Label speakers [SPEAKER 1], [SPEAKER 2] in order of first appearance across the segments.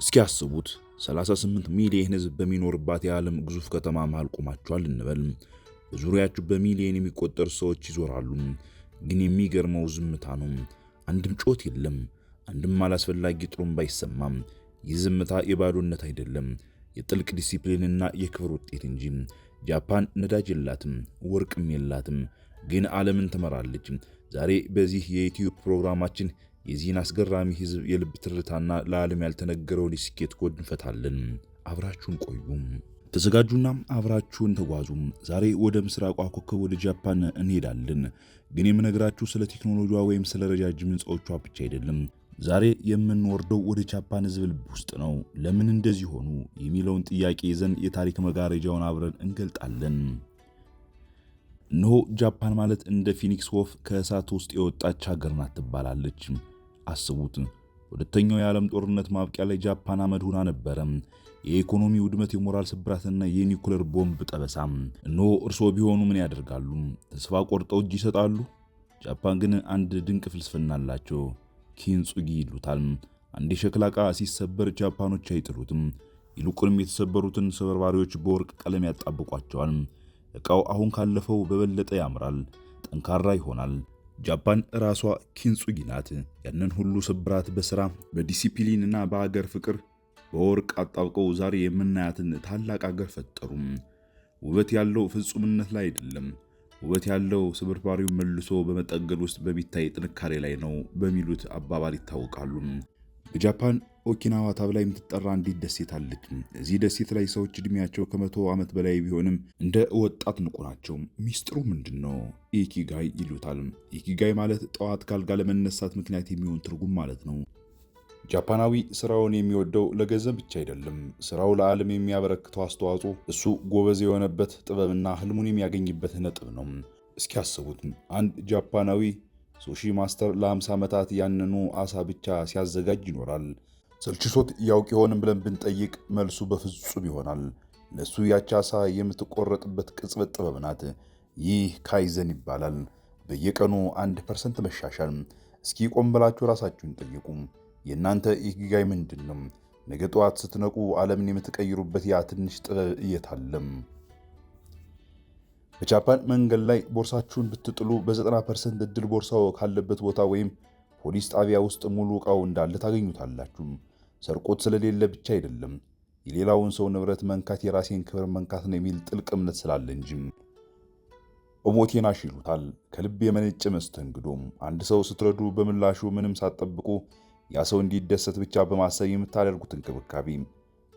[SPEAKER 1] እስኪ ያስቡት 38 ሚሊዮን ህዝብ በሚኖርባት የዓለም ግዙፍ ከተማ መሃል ቆማችኋል እንበል። በዙሪያችሁ በሚሊዮን የሚቆጠሩ ሰዎች ይዞራሉ። ግን የሚገርመው ዝምታ ነው። አንድም ጮት የለም። አንድም አላስፈላጊ ጥሩምባ አይሰማም። ይህ ዝምታ የባዶነት አይደለም፣ የጥልቅ ዲሲፕሊንና የክብር ውጤት እንጂ። ጃፓን ነዳጅ የላትም፣ ወርቅም የላትም፣ ግን ዓለምን ትመራለች። ዛሬ በዚህ የዩቲዩብ ፕሮግራማችን የዚህን አስገራሚ ህዝብ የልብ ትርታና ለዓለም ያልተነገረውን የስኬት ኮድ እንፈታለን። አብራችሁን ቆዩ። ተዘጋጁና አብራችሁን ተጓዙ። ዛሬ ወደ ምስራቋ ኮከብ ወደ ጃፓን እንሄዳለን። ግን የምነግራችሁ ስለ ቴክኖሎጂዋ ወይም ስለ ረጃጅም ህንፃዎቿ ብቻ አይደለም። ዛሬ የምንወርደው ወደ ጃፓን ህዝብ ልብ ውስጥ ነው። ለምን እንደዚህ ሆኑ የሚለውን ጥያቄ ይዘን የታሪክ መጋረጃውን አብረን እንገልጣለን። እነሆ ጃፓን ማለት እንደ ፊኒክስ ወፍ ከእሳት ውስጥ የወጣች ሀገር ናት ትባላለች። አስቡት፣ ሁለተኛው የዓለም ጦርነት ማብቂያ ላይ ጃፓን አመድ ሆና ነበረ። የኢኮኖሚ ውድመት፣ የሞራል ስብራትና የኒውክሌር ቦምብ ጠበሳ። እነሆ እርስዎ ቢሆኑ ምን ያደርጋሉ? ተስፋ ቆርጠው እጅ ይሰጣሉ? ጃፓን ግን አንድ ድንቅ ፍልስፍና አላቸው። ኪንጹጊ ይሉታል። አንድ የሸክላ ዕቃ ሲሰበር ጃፓኖች አይጥሉትም። ይልቁንም የተሰበሩትን ስብርባሪዎች በወርቅ ቀለም ያጣብቋቸዋል። ዕቃው አሁን ካለፈው በበለጠ ያምራል፣ ጠንካራ ይሆናል። ጃፓን ራሷ ኪንጹጊ ናት። ያንን ሁሉ ስብራት በሥራ በዲሲፕሊንና በአገር ፍቅር በወርቅ አጣብቀው ዛሬ የምናያትን ታላቅ አገር ፈጠሩ። ውበት ያለው ፍጹምነት ላይ አይደለም፣ ውበት ያለው ስብርባሪው መልሶ በመጠገን ውስጥ በሚታይ ጥንካሬ ላይ ነው በሚሉት አባባል ይታወቃሉ። በጃፓን ኦኪናዋ ተብላ የምትጠራ አንዲት ደሴት አለች። እዚህ ደሴት ላይ ሰዎች እድሜያቸው ከ100 ዓመት በላይ ቢሆንም እንደ ወጣት ንቁ ናቸው። ሚስጥሩ ምንድነው? ኢኪጋይ ይሉታል። ኢኪጋይ ማለት ጠዋት ካልጋ ለመነሳት ምክንያት የሚሆን ትርጉም ማለት ነው። ጃፓናዊ ስራውን የሚወደው ለገንዘብ ብቻ አይደለም። ስራው ለዓለም የሚያበረክተው አስተዋጽኦ እሱ ጎበዝ የሆነበት ጥበብና ህልሙን የሚያገኝበት ነጥብ ነው። እስኪ ያስቡት፣ አንድ ጃፓናዊ ሱሺ ማስተር ለ50 ዓመታት ያንኑ አሳ ብቻ ሲያዘጋጅ ይኖራል። ሰልችቶት ያውቅ ይሆንም ብለን ብንጠይቅ መልሱ በፍጹም ይሆናል። ለሱ ያቺ አሳ የምትቆረጥበት ቅጽበት ጥበብ ናት። ይህ ካይዘን ይባላል። በየቀኑ 1% መሻሻል። እስኪ ቆም ብላችሁ ራሳችሁን ጠይቁ። የእናንተ ኢኪጋይ ምንድን ነው? ነገ ጠዋት ስትነቁ ዓለምን የምትቀይሩበት ያ ትንሽ ጥበብ እየታለም። በጃፓን መንገድ ላይ ቦርሳችሁን ብትጥሉ በ90% እድል ቦርሳው ካለበት ቦታ ወይም ፖሊስ ጣቢያ ውስጥ ሙሉ ዕቃው እንዳለ ታገኙታላችሁ። ሰርቆት ስለሌለ ብቻ አይደለም፣ የሌላውን ሰው ንብረት መንካት የራሴን ክብር መንካት ነው የሚል ጥልቅ እምነት ስላለ እንጂ። ኦሞቴናሽ ይሉታል፣ ከልብ የመነጨ መስተንግዶ። አንድ ሰው ስትረዱ በምላሹ ምንም ሳትጠብቁ ያ ሰው እንዲደሰት ብቻ በማሰብ የምታደርጉት እንክብካቤ።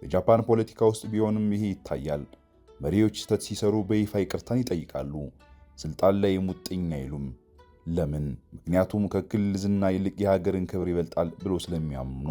[SPEAKER 1] በጃፓን ፖለቲካ ውስጥ ቢሆንም ይሄ ይታያል። መሪዎች ስህተት ሲሰሩ በይፋ ይቅርታን ይጠይቃሉ። ስልጣን ላይ ሙጥኝ አይሉም። ለምን? ምክንያቱም ከግል ዝና ይልቅ የሀገርን ክብር ይበልጣል ብሎ ስለሚያምኑ።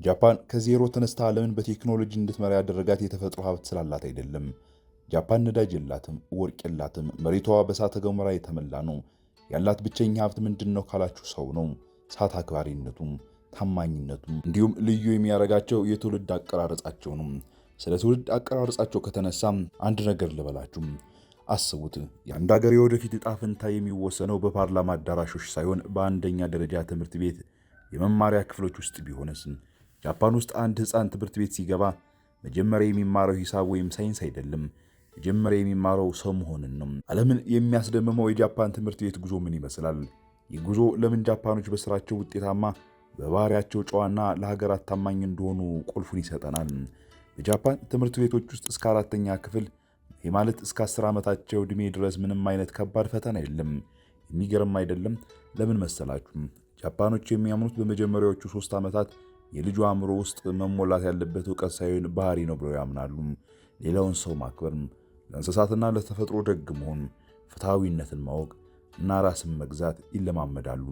[SPEAKER 1] ጃፓን ከዜሮ ተነስታ ዓለምን በቴክኖሎጂ እንድትመራ ያደረጋት የተፈጥሮ ሀብት ስላላት አይደለም። ጃፓን ነዳጅ የላትም፣ ወርቅ የላትም፣ መሬቷ በእሳተ ገሞራ የተሞላ ነው። ያላት ብቸኛ ሀብት ምንድነው ካላችሁ ሰው ነው። እሳት አክባሪነቱም ታማኝነቱም እንዲሁም ልዩ የሚያደርጋቸው የትውልድ አቀራረጻቸው ነው። ስለ ትውልድ አቀራረጻቸው ከተነሳም አንድ ነገር ልበላችሁ። አስቡት፣ የአንድ ሀገር የወደፊት ዕጣ ፈንታ የሚወሰነው በፓርላማ አዳራሾች ሳይሆን በአንደኛ ደረጃ ትምህርት ቤት የመማሪያ ክፍሎች ውስጥ ቢሆንስ? ጃፓን ውስጥ አንድ ሕፃን ትምህርት ቤት ሲገባ መጀመሪያ የሚማረው ሂሳብ ወይም ሳይንስ አይደለም። መጀመሪያ የሚማረው ሰው መሆንን ነው። ዓለምን የሚያስደምመው የጃፓን ትምህርት ቤት ጉዞ ምን ይመስላል? ይህ ጉዞ ለምን ጃፓኖች በስራቸው ውጤታማ፣ በባህሪያቸው ጨዋና ለሀገራት ታማኝ እንደሆኑ ቁልፉን ይሰጠናል። በጃፓን ትምህርት ቤቶች ውስጥ እስከ 4ኛ ክፍል ማለት እስከ 10 ዓመታቸው ዕድሜ ድረስ ምንም አይነት ከባድ ፈተና የለም። የሚገርም አይደለም? ለምን መሰላችሁ? ጃፓኖች የሚያምኑት በመጀመሪያዎቹ 3 ዓመታት የልጁ አእምሮ ውስጥ መሞላት ያለበት ዕውቀት ሳይሆን ባህሪ ነው ብለው ያምናሉ። ሌላውን ሰው ማክበር፣ ለእንስሳትና ለተፈጥሮ ደግ መሆን፣ ፍትሐዊነትን ማወቅ እና ራስን መግዛት ይለማመዳሉ።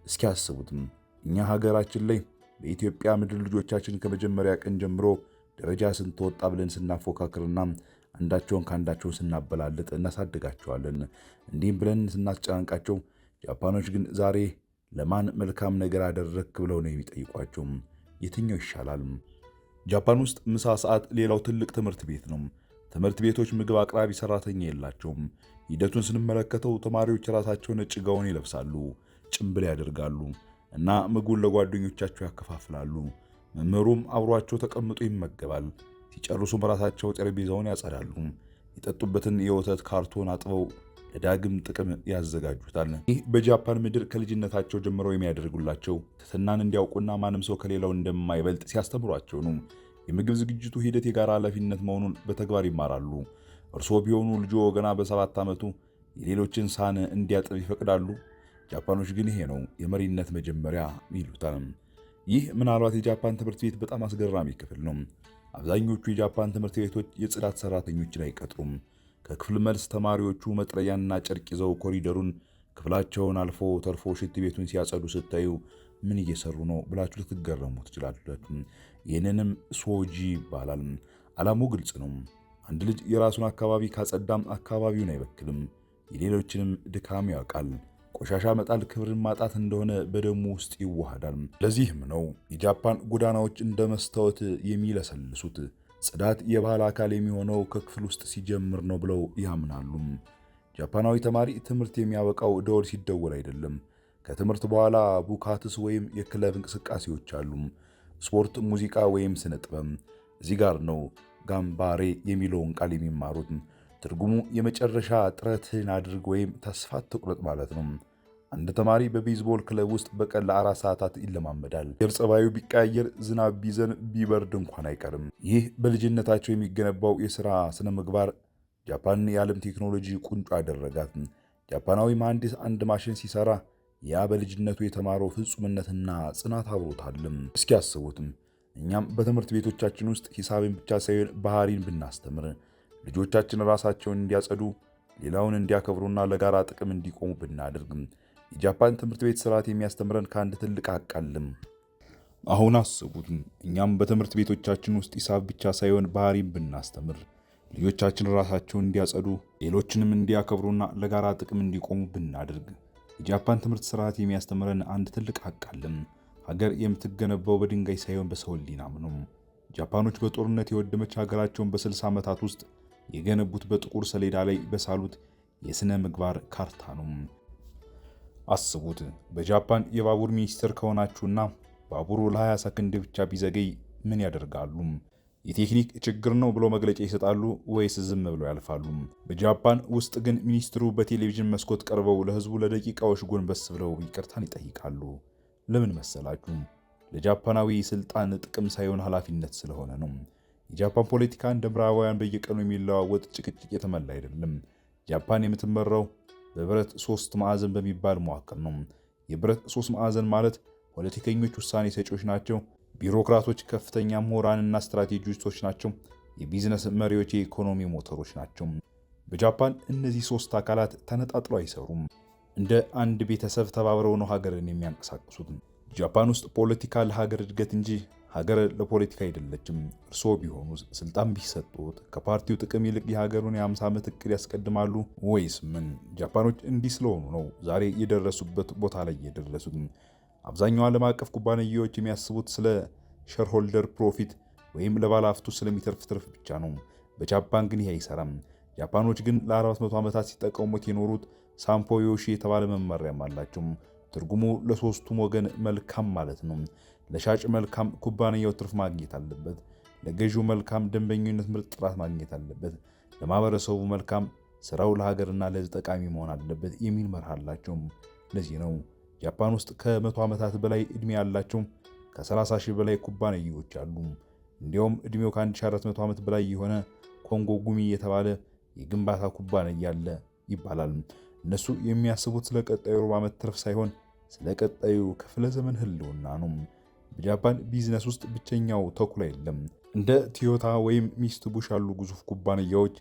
[SPEAKER 1] እስኪ አስቡትም እኛ ሀገራችን ላይ በኢትዮጵያ ምድር ልጆቻችን ከመጀመሪያ ቀን ጀምሮ ደረጃ ስንት ወጣ ብለን ስናፎካክርና አንዳቸውን ከአንዳቸው ስናበላልጥ እናሳድጋቸዋለን። እንዲህም ብለን ስናስጨናንቃቸው፣ ጃፓኖች ግን ዛሬ ለማን መልካም ነገር አደረክ ብለው ነው የሚጠይቋቸው። የትኛው ይሻላል? ጃፓን ውስጥ ምሳ ሰዓት ሌላው ትልቅ ትምህርት ቤት ነው። ትምህርት ቤቶች ምግብ አቅራቢ ሰራተኛ የላቸውም። ሂደቱን ስንመለከተው ተማሪዎች ራሳቸውን ነጭ ጋውን ይለብሳሉ፣ ጭምብል ያደርጋሉ እና ምግቡን ለጓደኞቻቸው ያከፋፍላሉ። መምህሩም አብሯቸው ተቀምጦ ይመገባል። ሲጨርሱም ራሳቸው ጠረጴዛውን ያጸዳሉ። የጠጡበትን የወተት ካርቶን አጥበው ለዳግም ጥቅም ያዘጋጁታል። ይህ በጃፓን ምድር ከልጅነታቸው ጀምረው የሚያደርጉላቸው ትህትናን እንዲያውቁና ማንም ሰው ከሌላው እንደማይበልጥ ሲያስተምሯቸው ነው። የምግብ ዝግጅቱ ሂደት የጋራ ኃላፊነት መሆኑን በተግባር ይማራሉ። እርስዎ ቢሆኑ ልጆ ገና በ7 ዓመቱ የሌሎችን ሳህን እንዲያጥብ ይፈቅዳሉ? ጃፓኖች ግን ይሄ ነው የመሪነት መጀመሪያ ይሉታል። ይህ ምናልባት የጃፓን ትምህርት ቤት በጣም አስገራሚ ክፍል ነው። አብዛኞቹ የጃፓን ትምህርት ቤቶች የጽዳት ሰራተኞችን አይቀጥሩም። ከክፍል መልስ ተማሪዎቹ መጥረጊያና ጨርቅ ይዘው ኮሪደሩን ክፍላቸውን አልፎ ተርፎ ሽንት ቤቱን ሲያጸዱ ስታዩ ምን እየሰሩ ነው ብላችሁ ልትገረሙ ትችላላችሁ። ይህንንም ሶጂ ይባላል። ዓላማው ግልጽ ነው። አንድ ልጅ የራሱን አካባቢ ካጸዳም አካባቢውን አይበክልም፣ የሌሎችንም ድካም ያውቃል። ቆሻሻ መጣል ክብርን ማጣት እንደሆነ በደሙ ውስጥ ይዋሃዳል። ለዚህም ነው የጃፓን ጎዳናዎች እንደ መስታወት የሚለሰልሱት። ጽዳት የባህል አካል የሚሆነው ከክፍል ውስጥ ሲጀምር ነው ብለው ያምናሉ። ጃፓናዊ ተማሪ ትምህርት የሚያበቃው ደወል ሲደወል አይደለም። ከትምህርት በኋላ ቡካትስ ወይም የክለብ እንቅስቃሴዎች አሉ። ስፖርት፣ ሙዚቃ ወይም ስነ ጥበብ። እዚህ ጋር ነው ጋምባሬ የሚለውን ቃል የሚማሩት። ትርጉሙ የመጨረሻ ጥረትን አድርግ ወይም ተስፋ አትቁረጥ ማለት ነው። አንድ ተማሪ በቤዝቦል ክለብ ውስጥ በቀን ለ4 ሰዓታት ይለማመዳል። የአየር ጸባዩ ቢቀያየር፣ ዝናብ ቢዘንብ፣ ቢበርድ እንኳን አይቀርም። ይህ በልጅነታቸው የሚገነባው የሥራ ስነ ምግባር ጃፓንን የዓለም ቴክኖሎጂ ቁንጮ ያደረጋት። ጃፓናዊ መሐንዲስ አንድ ማሽን ሲሰራ ያ በልጅነቱ የተማረው ፍጹምነትና ጽናት አብሮታልም። እስኪ አስቡትም እኛም በትምህርት ቤቶቻችን ውስጥ ሂሳብን ብቻ ሳይሆን ባህሪን ብናስተምር፣ ልጆቻችን ራሳቸውን እንዲያጸዱ፣ ሌላውን እንዲያከብሩና ለጋራ ጥቅም እንዲቆሙ ብናደርግም የጃፓን ትምህርት ቤት ስርዓት የሚያስተምረን ከአንድ ትልቅ አቃልም። አሁን አስቡት እኛም በትምህርት ቤቶቻችን ውስጥ ሂሳብ ብቻ ሳይሆን ባህሪን ብናስተምር፣ ልጆቻችን ራሳቸውን እንዲያጸዱ፣ ሌሎችንም እንዲያከብሩና ለጋራ ጥቅም እንዲቆሙ ብናደርግ የጃፓን ትምህርት ስርዓት የሚያስተምረን አንድ ትልቅ አቃልም። ሀገር የምትገነባው በድንጋይ ሳይሆን በሰው ሕሊናም ነው። ጃፓኖች በጦርነት የወደመች ሀገራቸውን በ60 ዓመታት ውስጥ የገነቡት በጥቁር ሰሌዳ ላይ በሳሉት የሥነ ምግባር ካርታ ነው። አስቡት በጃፓን የባቡር ሚኒስትር ከሆናችሁና ባቡሩ ለ20 ሰከንድ ብቻ ቢዘገይ ምን ያደርጋሉ? የቴክኒክ ችግር ነው ብሎ መግለጫ ይሰጣሉ ወይስ ዝም ብለው ያልፋሉ? በጃፓን ውስጥ ግን ሚኒስትሩ በቴሌቪዥን መስኮት ቀርበው ለህዝቡ ለደቂቃዎች ጎንበስ ብለው ይቅርታን ይጠይቃሉ። ለምን መሰላችሁ? ለጃፓናዊ ስልጣን ጥቅም ሳይሆን ኃላፊነት ስለሆነ ነው። የጃፓን ፖለቲካ እንደ ምዕራባውያን በየቀኑ የሚለዋወጥ ጭቅጭቅ የተሞላ አይደለም። ጃፓን የምትመራው በብረት 3 ማዕዘን በሚባል መዋቅር ነው። የብረት 3 ማዕዘን ማለት ፖለቲከኞች ውሳኔ ሰጪዎች ናቸው፣ ቢሮክራቶች ከፍተኛ ምሁራንና ስትራቴጂስቶች ናቸው፣ የቢዝነስ መሪዎች የኢኮኖሚ ሞተሮች ናቸው። በጃፓን እነዚህ 3 አካላት ተነጣጥለው አይሰሩም። እንደ አንድ ቤተሰብ ተባብረው ነው ሀገርን የሚያንቀሳቅሱት። ጃፓን ውስጥ ፖለቲካ ለሀገር እድገት እንጂ ሀገር ለፖለቲካ አይደለችም። እርስዎ ቢሆኑ ስልጣን ቢሰጡት ከፓርቲው ጥቅም ይልቅ የሀገሩን የ50 ዓመት እቅድ ያስቀድማሉ ወይስ ምን? ጃፓኖች እንዲህ ስለሆኑ ነው ዛሬ የደረሱበት ቦታ ላይ የደረሱት። አብዛኛው ዓለም አቀፍ ኩባንያዎች የሚያስቡት ስለ ሼርሆልደር ፕሮፊት ወይም ለባለሀብቱ ስለሚተርፍ ትርፍ ብቻ ነው። በጃፓን ግን ይህ አይሰራም። ጃፓኖች ግን ለ400 ዓመታት ሲጠቀሙት የኖሩት ሳምፖዮሺ የተባለ መመሪያም አላቸው። ትርጉሙ ለሶስቱም ወገን መልካም ማለት ነው። ለሻጭ መልካም ኩባንያው ትርፍ ማግኘት አለበት፣ ለገዢው መልካም ደንበኝነት ምርጥ ጥራት ማግኘት አለበት፣ ለማህበረሰቡ መልካም ስራው ለሀገርና ለሕዝብ ጠቃሚ መሆን አለበት የሚል መርህ አላቸው። ለዚህ ነው ጃፓን ውስጥ ከ100 ዓመታት በላይ እድሜ ያላቸው ከ30 ሺህ በላይ ኩባንያዎች አሉ። እንዲያውም እድሜው ከ1400 ዓመት በላይ የሆነ ኮንጎ ጉሚ የተባለ የግንባታ ኩባንያ አለ ይባላል። እነሱ የሚያስቡት ስለ ቀጣዩ ሩብ ዓመት ትርፍ ሳይሆን ስለ ቀጣዩ ክፍለ ዘመን ህልውና ነው። በጃፓን ቢዝነስ ውስጥ ብቸኛው ተኩላ የለም። እንደ ቶዮታ ወይም ሚትሱቢሺ ያሉ ግዙፍ ኩባንያዎች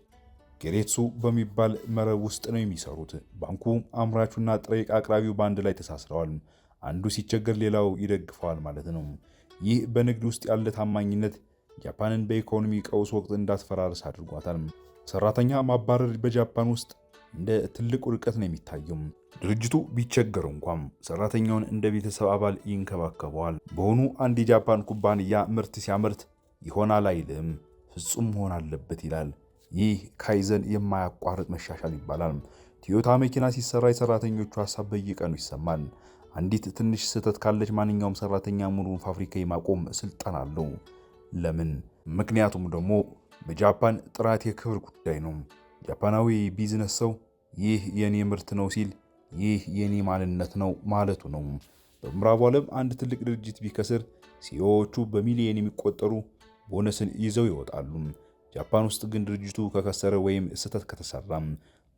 [SPEAKER 1] ጌሬትሱ በሚባል መረብ ውስጥ ነው የሚሰሩት። ባንኩ፣ አምራቹና ጥሬ ዕቃ አቅራቢው በአንድ ላይ ተሳስረዋል። አንዱ ሲቸገር ሌላው ይደግፈዋል ማለት ነው። ይህ በንግድ ውስጥ ያለ ታማኝነት ጃፓንን በኢኮኖሚ ቀውስ ወቅት እንዳትፈራርስ አድርጓታል። ሰራተኛ ማባረር በጃፓን ውስጥ እንደ ትልቅ ውድቀት ነው የሚታየው። ድርጅቱ ቢቸገር እንኳን ሰራተኛውን እንደ ቤተሰብ አባል ይንከባከበዋል። በሆኑ አንድ የጃፓን ኩባንያ ምርት ሲያመርት ይሆናል አይልም፣ ፍጹም መሆን አለበት ይላል። ይህ ካይዘን የማያቋርጥ መሻሻል ይባላል። ቶዮታ መኪና ሲሰራ የሰራተኞቹ ሀሳብ በየቀኑ ይሰማል። አንዲት ትንሽ ስህተት ካለች ማንኛውም ሰራተኛ ሙሉውን ፋብሪካ የማቆም ስልጣን አለው። ለምን? ምክንያቱም ደግሞ በጃፓን ጥራት የክብር ጉዳይ ነው። ጃፓናዊ ቢዝነስ ሰው ይህ የኔ ምርት ነው ሲል ይህ የኔ ማንነት ነው ማለቱ ነው። በምዕራቡ ዓለም አንድ ትልቅ ድርጅት ቢከስር ሲኢኦዎቹ በሚሊዮን የሚቆጠሩ ቦነስን ይዘው ይወጣሉ። ጃፓን ውስጥ ግን ድርጅቱ ከከሰረ ወይም ስህተት ከተሰራ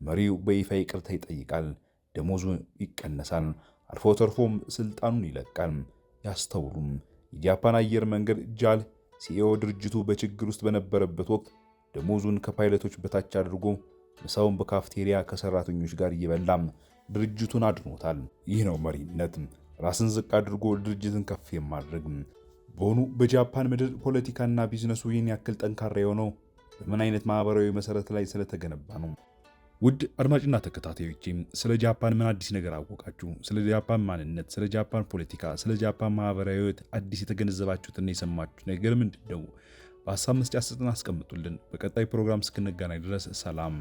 [SPEAKER 1] መሪው በይፋ ይቅርታ ይጠይቃል፣ ደሞዙ ይቀነሳል፣ አልፎ ተርፎም ስልጣኑን ይለቃል። ያስተውሉም። የጃፓን አየር መንገድ ጃል ሲኢኦ ድርጅቱ በችግር ውስጥ በነበረበት ወቅት ደሞዙን ከፓይለቶች በታች አድርጎ ምሳውን በካፍቴሪያ ከሰራተኞች ጋር እየበላም ድርጅቱን አድኖታል። ይህ ነው መሪነት፣ ራስን ዝቅ አድርጎ ድርጅትን ከፍ የማድረግ። በሆኑ በጃፓን ምድር ፖለቲካና ቢዝነሱ ይህን ያክል ጠንካራ የሆነው በምን አይነት ማህበራዊ መሰረት ላይ ስለተገነባ ነው? ውድ አድማጭና ተከታታዮች ስለ ጃፓን ምን አዲስ ነገር አወቃችሁ? ስለ ጃፓን ማንነት፣ ስለ ጃፓን ፖለቲካ፣ ስለ ጃፓን ማህበራዊ ህይወት አዲስ የተገነዘባችሁትና የሰማችሁት ነገር ምንድነው? በሀሳብ መስጫ ሳጥን አስቀምጡልን። በቀጣይ ፕሮግራም እስክንገናኝ ድረስ ሰላም።